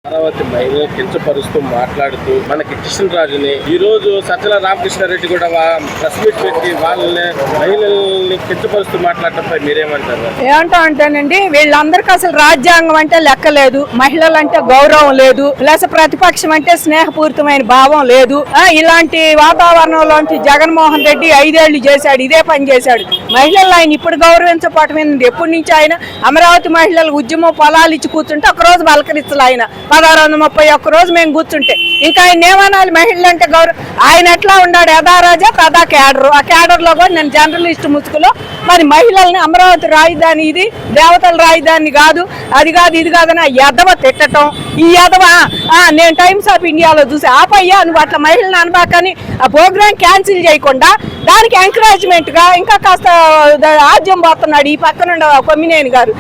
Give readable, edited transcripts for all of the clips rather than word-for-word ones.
అమరావతి మహిళలు కించపరుస్తూ మాట్లాడుతూ మనకి కృష్ణరాజుని ఈ రోజు సజ్జల రామకృష్ణారెడ్డి కూడా ప్రెస్ మీట్ పెట్టి వాళ్ళని మహిళల్ని కించపరుస్తూ మాట్లాడటంపై మీరేమంటారు? ఏమంటామంటేనండి, వీళ్ళందరికీ అసలు రాజ్యాంగం అంటే లెక్క లేదు, మహిళలు అంటే గౌరవం లేదు, ప్లస్ ప్రతిపక్షం అంటే స్నేహపూరితమైన భావం లేదు. ఇలాంటి వాతావరణంలోంచి జగన్మోహన్ రెడ్డి 5 ఏళ్లు చేశాడు, ఇదే పని చేశాడు. మహిళలు ఆయన ఇప్పుడు గౌరవించకపోవటం ఎప్పటి నుంచి ఆయన అమరావతి మహిళలు ఉద్యమం పొలాలు ఇచ్చి కూర్చుంటే ఒకరోజు పలకరించలు ఆయన 1631 రోజు మేము కూర్చుంటే ఇంకా ఆయన ఏమనాలి? మహిళలు అంటే గౌరవం. ఆయన ఎట్లా ఉన్నాడు? యథారాజా తదా క్యాడర్. ఆ క్యాడర్ లో కూడా నేను జర్నలిస్ట్ ముసుగులో మరి మహిళల్ని అమరావతి రాజధాని, ఇది దేవతల రాజధాని కాదు, అది కాదు, ఇది కాదని ఆ యదవ తిట్టడం, ఈ యదవ నేను టైమ్స్ ఆఫ్ ఇండియాలో చూసి ఆపయ్యా నువ్వు అట్లా మహిళలను అనబాకని ఆ ప్రోగ్రాం క్యాన్సిల్ చేయకుండా దానికి ఎంకరేజ్మెంట్ గా ఇంకా కాస్త ఆద్యం పోతున్నాడు ఈ పక్కన కొమ్మినేని గారు.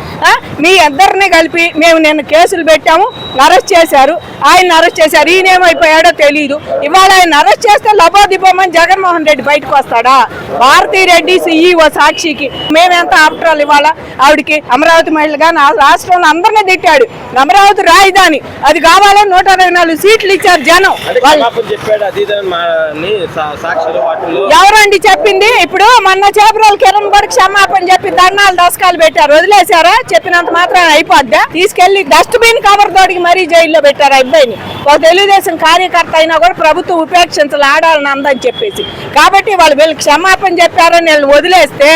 మీ ఇద్దరిని కలిపి మేము నిన్న కేసులు పెట్టాము, అరెస్ట్ చేశారు, ఆయన అరెస్ట్ చేశారు. ఈయన ఏమైపోయాడో తెలియదు. ఇవాళ ఆయన అరెస్ట్ చేస్తే లబోదిపోమని జగన్మోహన్ రెడ్డి బయటకు వస్తాడా? భారతీరెడ్డి CEO సాక్షికి మేమెంత ఆప్టరాలు ఇవాళ ఆవిడికి అమరావతి మహిళగా రాష్ట్రంలో అందరినీ తిట్టాడు. అమరావతి రాజధాని అది కావాలని 124 సీట్లు ఇచ్చారు జనం. ఎవరండి చెప్పింది? ఇప్పుడు మొన్న చేపరాలు కిరణ్ కూడా క్షమాపణ చెప్పి దండాలు దశకాలు పెట్టారు, వదిలేశారా? చెప్పినంత మాత్రం అయిపోద్దా? తీసుకెళ్లి డస్ట్బిన్ కవర్ తోడికి మరీ జైల్లో పెట్టారు అబ్బాయిని. ఒక తెలుగుదేశం కార్యకర్త అయినా కూడా ప్రభుత్వం ఉపేక్షించాలి ఆడాలని అందని చెప్పేసి. కాబట్టి వీళ్ళు క్షమాపణ చెప్పారని వీళ్ళు వదిలేస్తే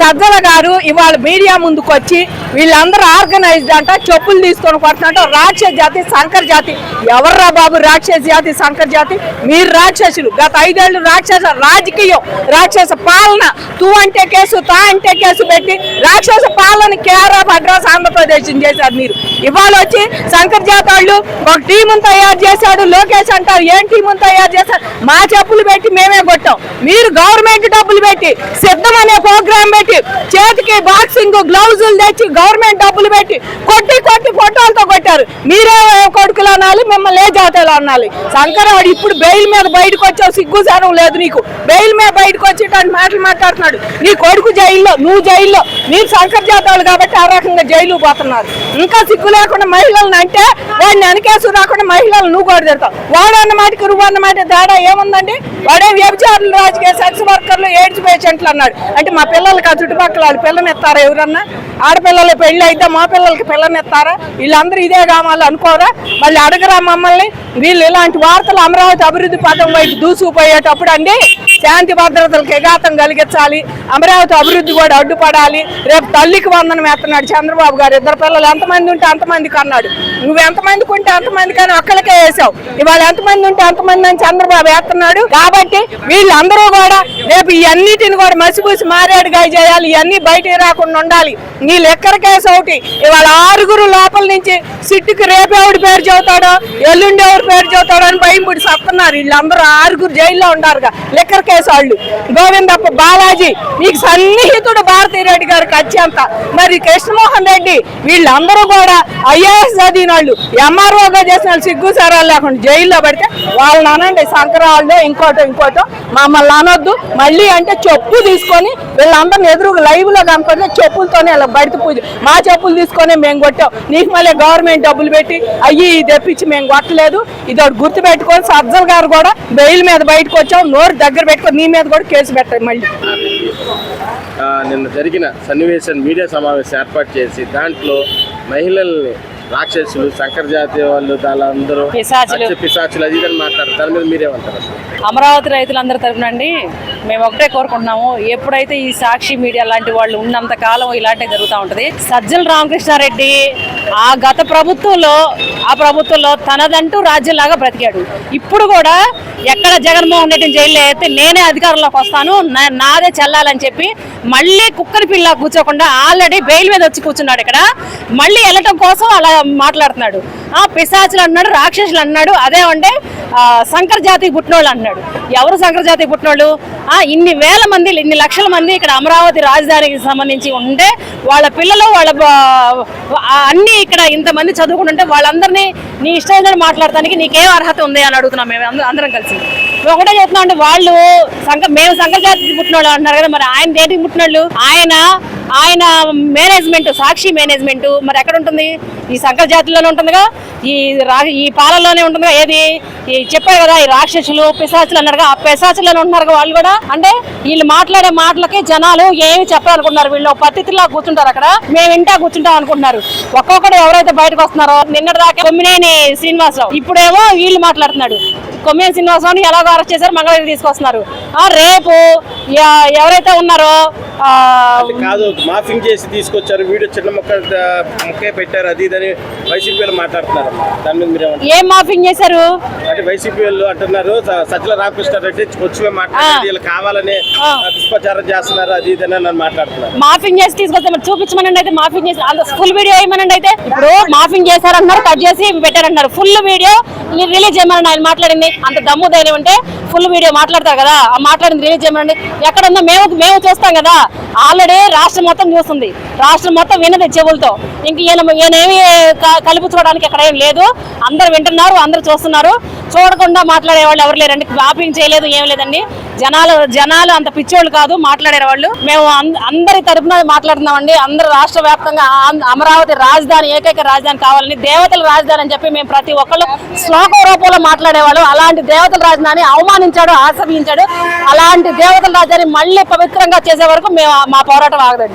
సజ్జల గారు ఇవాళ మీడియా ముందుకు వచ్చి వీళ్ళందరూ ఆర్గనైజ్డ్ అంట, చెప్పులు తీసుకొని కొట్టినట్టు రాక్షస జాతి సంకర జాతి. ఎవర్రా బాబు రాక్షస జాతి సంకర జాతి? మీరు రాక్షసులు. గత 5 ఏళ్ళు రాక్షస రాజకీయం, రాక్షస పాలన, తూ అంటే కేసు తా అంటే కేసు పెట్టి రాక్షస పాలన కేరళ మద్రాస్ ఆంధ్రప్రదేశ్ చేశారు మీరు. ఇవాళ వచ్చి శంకర్ జాతి వాళ్ళు ఒక టీమును తయారు చేశాడు. లోకేష్ అంటారు ఏం టీమును తయారు చేశారు? మా చెప్పులు పెట్టి మేమే కొట్టాం. మీరు గవర్నమెంట్ డబ్బులు పెట్టి సిద్ధం అనే ప్రోగ్రామ్ పెట్టి చేతికి బాక్సింగ్ గ్లౌజులు తెచ్చి గవర్నమెంట్ డబ్బులు పెట్టి కొట్టి ఫోటోలతో కొట్టారు. మీరే కొడుకులు అనాలి, మిమ్మల్ని ఏ జాతీయులు అనాలి? శంకరవాడు ఇప్పుడు బెయిల్ మీద బయటకు వచ్చావు, సిగ్గు సారం లేదు నీకు. బెయిల్ మీద బయటకు వచ్చేటట్టు మాటలు మాట్లాడుతున్నాడు. నీ కొడుకు జైల్లో, నువ్వు జైల్లో. మీరు శంకర్ జాతీయులు కాబట్టి ఆ రకంగా జైలు పోతున్నారు. ఇంకా సిగ్గు లేకుండా మహిళలను అంటే వాడిని వెనకేసు రాకుండా మహిళలు నువ్వు కూడా తిడతావు. వాడు అన్న మాటకి నువ్వు అన్న మాట తేడా ఏముందండి? వాడే వ్యభిచారులు, రాజకీయ సెక్స్ వర్కర్లు, ఎయిడ్స్ పేషెంట్లు అన్నాడు. అంటే మా పిల్లలకి ఆ చుట్టుపక్కల వాళ్ళు పిల్లనిస్తారా? ఎవరన్నా ఆడపిల్లలు పెళ్లి అయితే మా పిల్లలకి పిల్లనిస్తారా? వీళ్ళందరూ ఇదే కావాలి అనుకోరా? మళ్ళీ అడగరా మమ్మల్ని? వీళ్ళు ఇలాంటి వార్తలు అమరావతి అభివృద్ధి పథం వైపు దూసుకుపోయేటప్పుడు అండి శాంతి భద్రతలకు ఎగాతం కలిగించాలి, అమరావతి అభివృద్ధి కూడా అడ్డుపడాలి. రేపు తల్లికి వందనం వేస్తున్నాడు చంద్రబాబు గారు. 2 పిల్లలు ఎంతమంది ఉంటే అంతమందికి అన్నాడు. నువ్వు ఎంతమందికి ఉంటే అంతమంది కానీ ఒక్కరికే వేసావు. ఇవాళ ఎంతమంది ఉంటే అంతమంది అని చంద్రబాబు వేస్తున్నాడు. కాబట్టి వీళ్ళందరూ కూడా రేపు ఇవన్నిటిని కూడా మసిపూసి మారేడుగా చేయాలి. ఇవన్నీ బయటికి రాకుండా ఉండాలి. నీ లెక్కర కేసు ఒకటి. ఇవాళ 6 లోపల నుంచి సిట్టుకి రేపు ఎవడి పేరు చెబుతాడో, ఎల్లుండి ఎవరి పేరు చెబుతాడో అని భయం పుడి సత్తున్నారు. వీళ్ళందరూ 6 జైల్లో ఉండారుగా లెక్కర కేసు వాళ్ళు. గోవిందప్ప బాలాజీ మీకు సన్నిహితుడు భారతీరెడ్డి గారికి అత్యంత. మరి కృష్ణమోహన్ రెడ్డి వీళ్ళందరూ కూడా IAS చదివిన వాళ్ళు, MROగా చేసిన వాళ్ళు సిగ్గు సారాలు లేకుండా జైల్లో పడితే వాళ్ళని అనండి సంక్రాంతి ఇంకోటో మమ్మల్ని అనొద్దు. మళ్ళీ అంటే చెప్పు తీసుకొని వీళ్ళందరినీ ఎదురుగా లైవ్ లో కనుకుంటే చెప్పులతోనే ఇలా బయట పూజ మా చెప్పులు తీసుకొని మేము కొట్టాం. నీకు మళ్ళీ గవర్నమెంట్ డబ్బులు పెట్టి అయ్యి తెప్పించి మేము కొట్టలేదు. ఇది ఒకటి గుర్తు పెట్టుకొని సజ్జల గారు కూడా బెయిల్ మీద బయటకు వచ్చాం. నోరు దగ్గర పెట్టుకొని నీ మీద కూడా కేసు పెట్టారు. మళ్ళీ నిన్న జరిగిన సన్నివేశాన్ని మీడియా సమావేశం ఏర్పాటు చేసి దాంట్లో మహిళల్ని రాక్షసులు, శంకర్ జాతి వాళ్ళు, వాళ్ళందరూ పిశాచులు అది ఇదని మాట్లాడారు. దాని మీద మీరేమంటారు? అమరావతి రైతులందరి తరఫునండి మేము ఒకటే కోరుకుంటున్నాము, ఎప్పుడైతే ఈ సాక్షి మీడియా లాంటి వాళ్ళు ఉన్నంత కాలం ఇలాంటివి జరుగుతూ ఉంటుంది. సజ్జల రామకృష్ణారెడ్డి ఆ గత ప్రభుత్వంలో తనదంటూ రాజ్యంలాగా బ్రతికాడు. ఇప్పుడు కూడా ఎక్కడ జగన్మోహన్ రెడ్డిని జైల్లో అయితే నేనే అధికారంలోకి వస్తాను, నాదే చెల్లాలని చెప్పి మళ్ళీ కుక్కని పిల్ల కూర్చోకుండా ఆల్రెడీ బెయిల్ మీద వచ్చి కూర్చున్నాడు. ఇక్కడ మళ్ళీ వెళ్ళటం కోసం అలా మాట్లాడుతున్నాడు. పిశాచులు అన్నాడు, రాక్షసులు అన్నాడు. అదేమంటే శంకర్ జాతికి పుట్టినోళ్ళు అన్నాడు. ఎవరు శంకర్ జాతికి పుట్టినోళ్ళు? ఇన్ని వేల మంది, ఇన్ని లక్షల మంది ఇక్కడ అమరావతి రాజధానికి సంబంధించి ఉంటే వాళ్ళ పిల్లలు అన్ని ఇక్కడ ఇంతమంది చదువుకుంటుంటే వాళ్ళందరినీ నీ ఇష్టం మాట్లాడటానికి నీకేం అర్హత ఉంది అని అడుగుతున్నాం మేము అందరం కలిసి. ఒకటే చెప్తున్నాం అంటే వాళ్ళు మేము శంకర్ జాతికి పుట్టినోళ్ళు అంటున్నారు కదా, మరి ఆయన దేనికి పుట్టినోళ్ళు? ఆయన మేనేజ్మెంట్, సాక్షి మేనేజ్మెంట్ మరి ఎక్కడ ఉంటుంది? ఈ సంకర జాతిలోనే ఉంటుందిగా, ఈ పాలనలోనే ఉంటుందిగా. ఏది చెప్పారు కదా, ఈ రాక్షసులు పిశాచులు అన్నారుగా, ఆ పిశాచులోనే ఉంటున్నారు వాళ్ళు కూడా. అంటే వీళ్ళు మాట్లాడే మాటలకి జనాలు ఏమి చెప్పాలనుకుంటున్నారు, వీళ్ళు పద్ధతిలో కూర్చుంటారు అక్కడ, మేము ఇంటా కూర్చుంటాం అనుకుంటున్నారు. ఒక్కొక్కడు ఎవరైతే బయటకు వస్తున్నారో, నిన్నటి దాకా కొమ్మినేని శ్రీనివాసరావు, ఇప్పుడేమో వీళ్ళు మాట్లాడుతున్నాడు. కొమ్మినేని శ్రీనివాసరావుని ఎలాగో అరెస్ట్ చేశారు, మంగళగిరి తీసుకొస్తున్నారు. రేపు ఎవరైతే ఉన్నారో కాదు మాఫింగ్ చేసి తీసుకొచ్చారు, వీడియో చిన్న ముక్కే పెట్టారు, అది ఇదని వైసీపీ వాళ్ళు మాట్లాడుతున్నారు. దాని మీద మీరు ఏం మాఫింగ్ చేశారు అంటే వైసీపీ వాళ్ళు అంటున్నారు, సజ్జల రామకృష్ణారెడ్డి వచ్చి మాట్లాడి వీళ్ళు కావాలని దుష్ప్రచారం చేస్తున్నారు, అది ఇదని నన్ను మాట్లాడుతున్నారు. మాఫింగ్ చేసి తీసుకొస్తే మరి చూపించమనండి అయితే, మాఫింగ్ చేసి ఫుల్ వీడియో వేయమనండి అయితే. ఇప్పుడు మాఫింగ్ చేశారంటున్నారు, కట్ చేసి పెట్టారంటున్నారు, ఫుల్ వీడియో రిలీజ్ చేయమనండి. ఆయన మాట్లాడింది అంత దమ్ము ధైర్యం ఉంటే ఫుల్ వీడియో మాట్లాడతారు కదా, ఆ మాట్లాడింది రిలీజ్ చేయమనండి. ఎక్కడ ఉందో మేము చూస్తాం కదా, ఆల్రెడీ రాష్ట్రం మొత్తం చూస్తుంది, రాష్ట్రం మొత్తం విన్నది చెవులతో. ఇంక ఈయనేమి కలుపుకోవడానికి ఎక్కడ ఏం లేదు, అందరు వింటున్నారు, అందరు చూస్తున్నారు. చూడకుండా మాట్లాడే వాళ్ళు ఎవరు లేరండి, వాపింగ్ చేయలేదు, ఏం లేదండి. జనాలు అంత పిచ్చోళ్ళు కాదు మాట్లాడే వాళ్ళు. మేము అందరి తరఫున మాట్లాడుతున్నామండి. అందరూ రాష్ట్ర వ్యాప్తంగా అమరావతి రాజధాని, ఏకైక రాజధాని కావాలని, దేవతల రాజధాని అని చెప్పి మేము ప్రతి ఒక్కళ్ళు శ్లోక రూపంలో మాట్లాడేవాళ్ళు. అలాంటి దేవతల రాజధాని అవమానించాడు, ఆశ్రయించాడు. అలాంటి దేవతల రాజధాని మళ్ళీ పవిత్రంగా చేసే వరకు మేము మా పోరాటం ఆగదండి.